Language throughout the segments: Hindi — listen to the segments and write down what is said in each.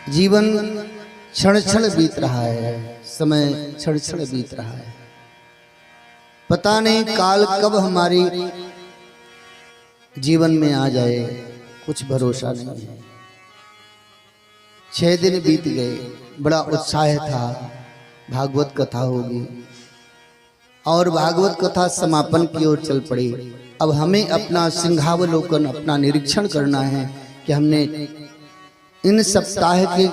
जीवन क्षण क्षण बीत रहा है, समय क्षण क्षण बीत रहा है। पता नहीं काल कब हमारी जीवन में आ जाए, कुछ भरोसा नहीं है। 6 दिन बीत गए, बड़ा उत्साह था, भागवत कथा होगी और भागवत कथा समापन की ओर चल पड़ी। अब हमें अपना सिंहावलोकन, अपना निरीक्षण करना है कि हमने इन सप्ताह के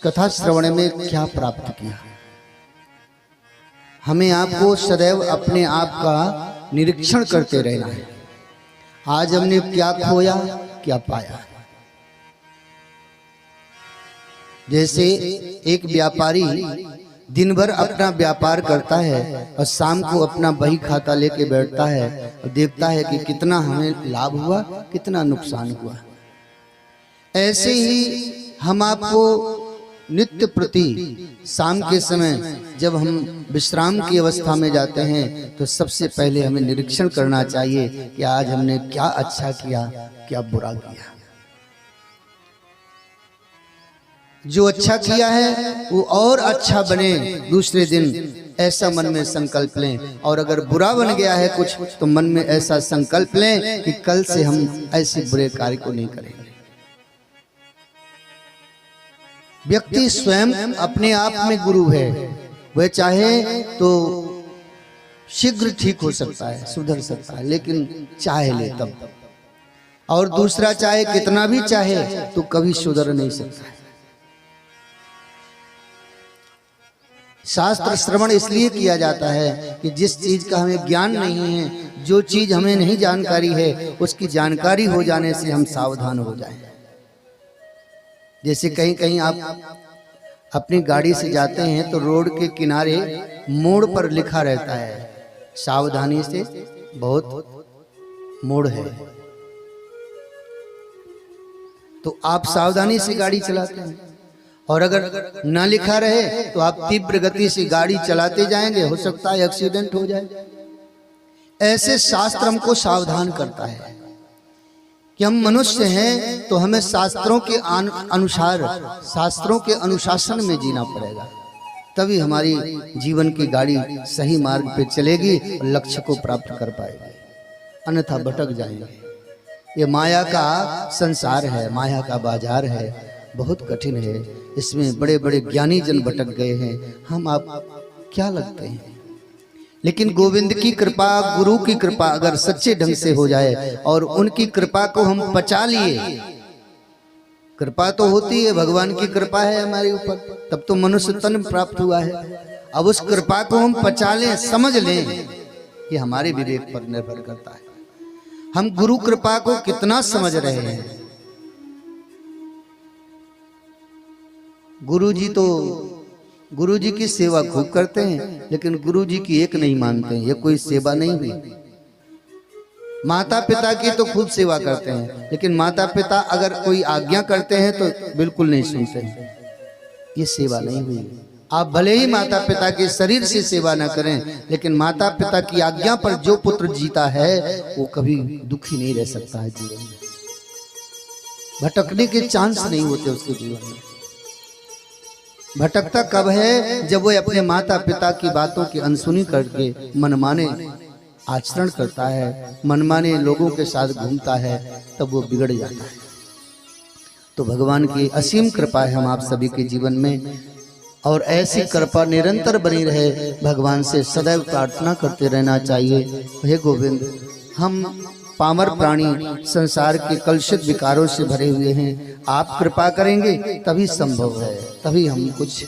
कथा श्रवण में क्या प्राप्त किया। हमें आपको सदैव अपने आप का निरीक्षण करते रहना है। आज हमने क्या खोया, क्या पाया। जैसे एक व्यापारी दिन भर अपना व्यापार करता है और शाम को अपना बही खाता लेके बैठता है और देखता है कि कितना हमें लाभ हुआ, कितना नुकसान हुआ। ऐसे ही हम आपको नित्य प्रति शाम के समय जब हम विश्राम की अवस्था में जाते हैं तो सबसे पहले हमें निरीक्षण करना चाहिए कि आज हमने क्या अच्छा किया, क्या बुरा किया। जो अच्छा किया है वो और अच्छा बने दूसरे दिन, ऐसा मन में संकल्प लें। और अगर बुरा बन गया है कुछ तो मन में ऐसा संकल्प लें कि कल से हम ऐसे बुरे कार्य को नहीं करेंगे। व्यक्ति स्वयं अपने आप में गुरु है। वह चाहे तो शीघ्र ठीक हो सकता है, सुधर सकता है, लेकिन चाहे ले तब। और दूसरा चाहे कितना भी चाहे तो कभी सुधर नहीं सकता है। शास्त्र श्रवण इसलिए किया जाता है कि जिस चीज का हमें ज्ञान नहीं है, जो चीज हमें नहीं जानकारी है, उसकी जानकारी हो जाने से हम सावधान हो जाएं। जैसे कहीं कहीं आप अपनी गाड़ी से जाते हैं तो रोड के किनारे मोड़ पर लिखा रहता है, सावधानी से बहुत मोड़ है। तो आप सावधानी से गाड़ी चलाते हैं, और अगर ना लिखा रहे तो आप तीव्र गति से गाड़ी चलाते जाएंगे, हो सकता है एक्सीडेंट हो जाए। ऐसे शास्त्र हमको सावधान करता है कि हम मनुष्य हैं तो हमें शास्त्रों के अनुसार, शास्त्रों के अनुशासन में जीना पड़ेगा, तभी हमारी जीवन की गाड़ी सही मार्ग पे चलेगी और लक्ष्य को प्राप्त कर पाएगी, अन्यथा भटक जाएंगे। ये माया का संसार है, माया का बाजार है, बहुत कठिन है। इसमें बड़े बड़े ज्ञानी जन भटक गए हैं, हम आप क्या लगते हैं। लेकिन गोविंद की कृपा, गुरु की कृपा अगर सच्चे ढंग से हो जाए और उनकी कृपा को हम पचा लिए, कृपा तो होती है, भगवान की कृपा है हमारे ऊपर, तब तो मनुष्य तन प्राप्त हुआ है। अब उस कृपा को हम पचा लें, समझ लें, ये हमारे विवेक पर निर्भर करता है। हम गुरु कृपा को कितना समझ रहे हैं। गुरु जी की सेवा खूब करते हैं, लेकिन गुरु जी की एक नहीं मानते हैं, ये कोई सेवा नहीं हुई। माता पिता की तो खूब सेवा करते हैं, लेकिन माता पिता अगर कोई आज्ञा करते हैं तो बिल्कुल नहीं सुनते हैं, ये सेवा नहीं हुई। आप भले ही माता पिता के शरीर से सेवा न करें, लेकिन माता पिता की आज्ञा पर जो पुत्र जीता है वो कभी दुखी नहीं रह सकता है। जीवन में भटकने के चांस नहीं होते उसके जीवन में। भटकता कब है, जब वो अपने माता पिता की बातों की अनसुनी करके मनमाने आचरण करता है, मनमाने लोगों के साथ घूमता है, तब वो बिगड़ जाता है। तो भगवान की असीम कृपा है हम आप सभी के जीवन में, और ऐसी कृपा निरंतर बनी रहे, भगवान से सदैव प्रार्थना करते रहना चाहिए। हे गोविंद, हम पामर प्राणी संसार के कलुषित विकारों से भरे हुए हैं, आप कृपा करेंगे तभी संभव है, तभी हम कुछ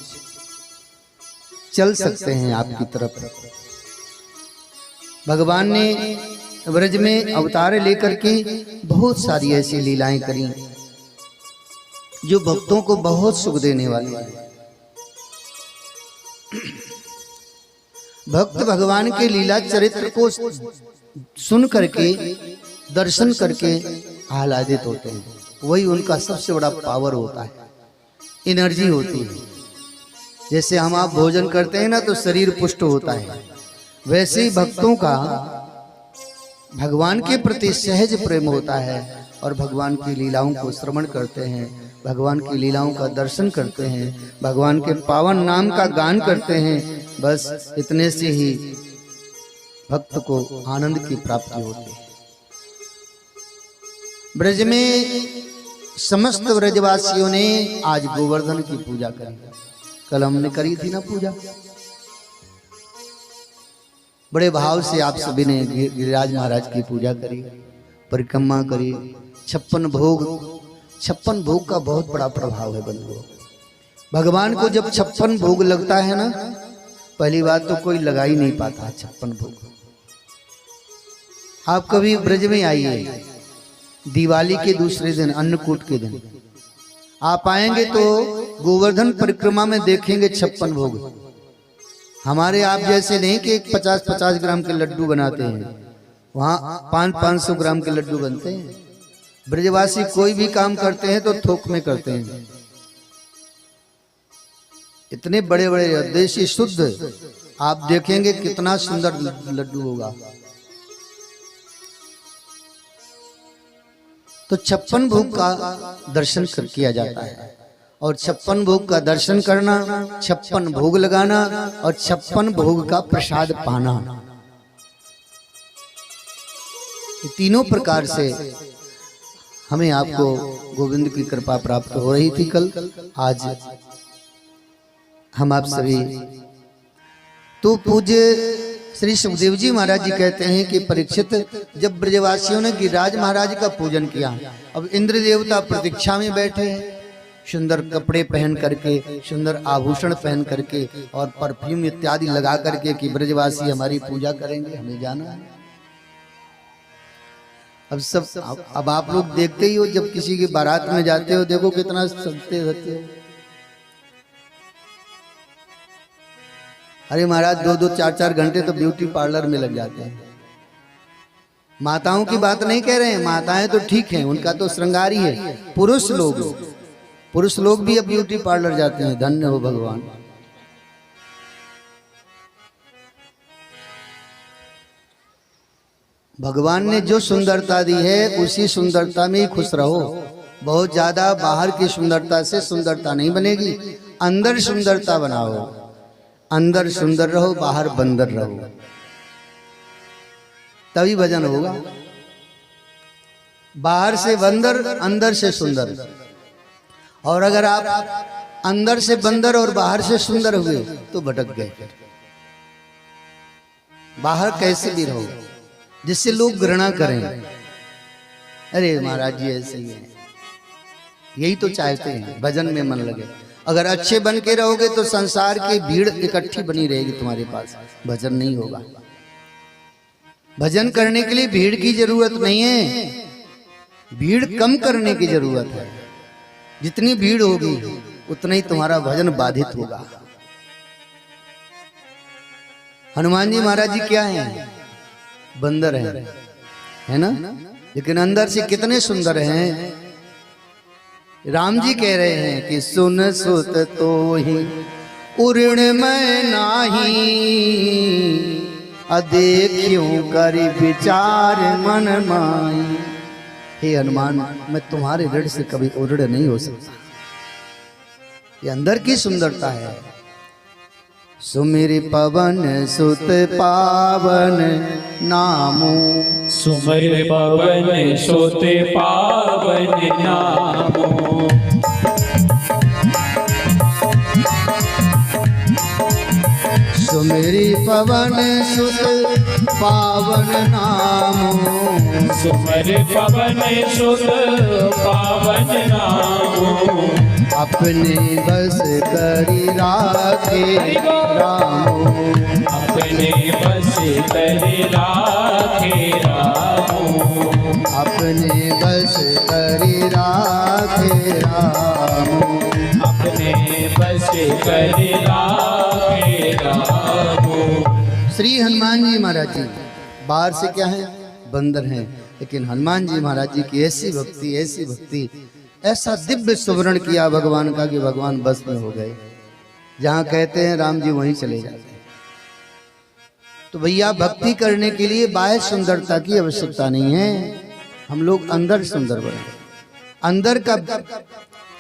चल सकते हैं आपकी तरफ। भगवान ने ब्रज में अवतार लेकर के बहुत सारी ऐसी लीलाएं करी जो भक्तों को बहुत सुख देने वाली है। भक्त भगवान के लीला चरित्र को सुन करके, दर्शन करके आह्लादित होते हैं, वही उनका सबसे बड़ा पावर होता है, एनर्जी होती है। जैसे हम आप भोजन करते हैं ना तो शरीर पुष्ट होता है, वैसे ही भक्तों का भगवान के प्रति सहज प्रेम होता है और भगवान की लीलाओं को श्रवण करते हैं भगवान की लीलाओं का दर्शन करते हैं, भगवान के पावन नाम का गान करते हैं, बस इतने से ही भक्त को आनंद की प्राप्ति होती है। ब्रज में समस्त ब्रजवासियों ने आज गोवर्धन की पूजा करी। कल हमने करी थी ना पूजा, बड़े भाव से आप सभी ने गिरिराज महाराज की पूजा करी, परिक्रमा करी। 56 भोग का बहुत बड़ा प्रभाव है बंधुओं। भगवान को जब 56 भोग लगता है ना, पहली बात तो कोई लगा ही नहीं पाता 56 भोग। आप कभी ब्रज में आइए, दिवाली के दूसरे दिन, अन्नकूट के दिन आप आएंगे तो गोवर्धन परिक्रमा में देखेंगे 56 भोग। हमारे आप जैसे नहीं कि 50-50 ग्राम के लड्डू बनाते हैं, वहां 500-500 ग्राम के लड्डू बनते हैं। ब्रजवासी कोई भी काम करते हैं तो थोक में करते हैं। इतने बड़े बड़े देशी शुद्ध आप देखेंगे कितना सुंदर लड्डू होगा। तो 56 भोग का दर्शन किया जाता है, और 56 भोग का दर्शन करना, 56 भोग लगाना और 56 भोग का प्रसाद पाना, ये तीनों प्रकार से हमें आपको गोविंद की कृपा प्राप्त हो रही थी। कल आज हम आप सभी तो पूज्य श्री सुखदेव जी महाराज जी कहते हैं कि परीक्षित, जब ब्रजवासियों ने गिरिराज महाराज का पूजन किया, अब इंद्र देवता प्रतीक्षा में बैठे हैं, सुंदर कपड़े पहन करके, सुंदर आभूषण पहन करके और परफ्यूम इत्यादि लगा करके कि ब्रजवासी हमारी पूजा करेंगे, हमें जाना है। अब आप लोग देखते ही हो, जब किसी की बारात में जाते हो, देखो कितना सजते रहते हो। अरे महाराज 2-2, 4-4 घंटे तो ब्यूटी पार्लर में लग जाते हैं। माताओं की बात नहीं कह रहे हैं, माताएं तो ठीक हैं, उनका तो श्रृंगार ही है। पुरुष लोग भी अब ब्यूटी पार्लर जाते हैं, धन्य हो भगवान। भगवान ने जो सुंदरता दी है उसी सुंदरता में ही खुश रहो। बहुत ज्यादा बाहर की सुंदरता से सुंदरता नहीं बनेगी, अंदर सुंदरता बनाओ। अंदर सुंदर रहो, बाहर बंदर रहो, तभी भजन होगा। बाहर से बंदर, अंदर से सुंदर। और अगर आप अंदर से बंदर और बाहर से सुंदर हुए तो भटक गए। बाहर कैसे भी रहो जिससे लोग घृणा करें, अरे महाराज जी ऐसे ही है, यही तो चाहते हैं, भजन में मन लगे। अगर अच्छे बन के रहोगे तो संसार की भीड़ इकट्ठी बनी रहेगी तुम्हारे पास, भजन नहीं होगा। भजन करने के लिए भीड़ की जरूरत नहीं है, भीड़ कम करने की जरूरत है। जितनी भीड़ होगी उतना ही तुम्हारा भजन बाधित होगा। हनुमान जी महाराज जी क्या हैं? बंदर है ना, लेकिन अंदर से कितने सुंदर हैं। राम जी कह रहे हैं कि सुन सुत तो ही उऋण मैं नाही, अदेखियों करी विचार मन माई। हे हनुमान, मैं तुम्हारे ऋण से कभी उऋण नहीं हो सकता। ये अंदर की सुंदरता है। सुमिर पवन सुत पावन नामो, सुमिर पवन सुत पावन नामो। सुमिर पवन सुत पावन नामो, सुमिर पवन सुत पावन नामो। अपने बस करी राखे रामो, अपने बस करी राखे रामो। अपने बस करी राखे रामो, अपने बस करी राखे रामो। श्री हनुमान जी महाराज जी बाहर से क्या है? बंदर हैं, लेकिन हनुमान जी महाराज जी की ऐसी भक्ति, ऐसी भक्ति, ऐसा दिव्य सुवर्ण किया भगवान का कि भगवान बस में हो गए। जहां कहते हैं राम जी वहीं चले जाते हैं। तो भैया भक्ति करने के लिए बाह्य सुंदरता की आवश्यकता नहीं है, हम लोग अंदर सुंदर बने। अंदर का,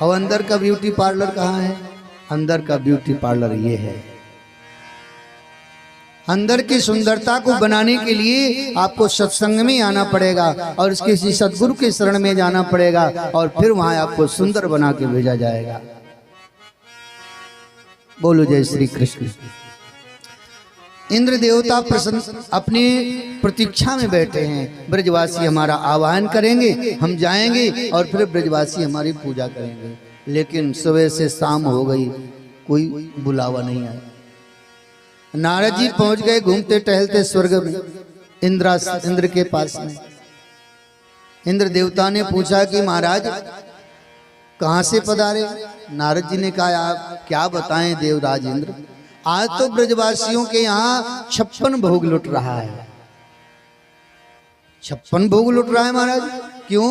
और अंदर का ब्यूटी पार्लर कहाँ है? अंदर का ब्यूटी पार्लर ये है। अंदर की सुंदरता को बनाने के लिए आपको सत्संग में आना पड़ेगा और किसी सदगुरु के शरण में जाना पड़ेगा और फिर वहां आपको सुंदर बना के भेजा जाएगा। बोलो जय श्री कृष्ण। इंद्र देवता प्रसन्न अपनी प्रतीक्षा में बैठे हैं, ब्रजवासी हमारा आह्वान करेंगे, हम जाएंगे और फिर ब्रजवासी हमारी पूजा करेंगे। लेकिन सुबह से शाम हो गई, कोई बुलावा नहीं आया। नारद जी पहुंच गए घूमते टहलते स्वर्ग में, इंद्र के पास में। इंद्र देवता ने पूछा कि महाराज कहां से पधारे? नारद जी ने कहा आप क्या बताएं देवराज इंद्र, आज तो ब्रजवासियों के यहाँ 56 भोग लुट रहा है। 56 भोग लुट रहा है महाराज, क्यों?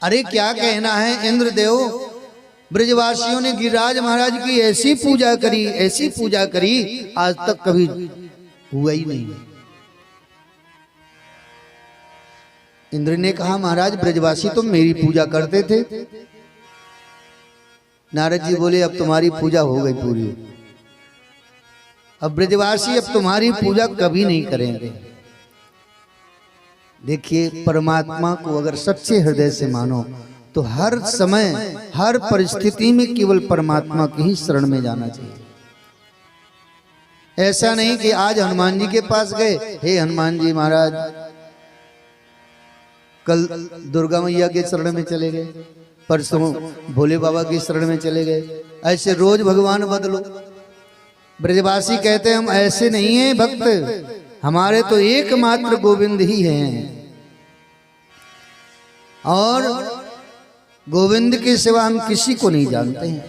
अरे क्या कहना है इंद्र देव, ब्रजवासियों ने गिरिराज महाराज की ऐसी पूजा करी, ऐसी पूजा करी, आज तक कभी हुआ ही नहीं। इंद्र ने कहा महाराज ब्रजवासी तो मेरी पूजा करते थे। नारद जी बोले अब तुम्हारी पूजा हो गई पूरी, अब ब्रजवासी अब तुम्हारी पूजा कभी नहीं करेंगे। देखिए परमात्मा को अगर सच्चे हृदय से मानो तो हर समय हर परिस्थिति में केवल परमात्मा की ही शरण में जाना चाहिए। ऐसा नहीं कि आज हनुमान जी के पास गए, हे हनुमान जी महाराज, कल दुर्गा मैया के शरण में चले गए, परसों भोले बाबा की शरण में चले गए। ऐसे रोज भगवान बदलो। ब्रजवासी कहते हैं हम ऐसे नहीं हैं भक्त, हमारे तो एकमात्र गोविंद ही हैं और गोविंद के सिवा हम किसी को नहीं जानते हैं।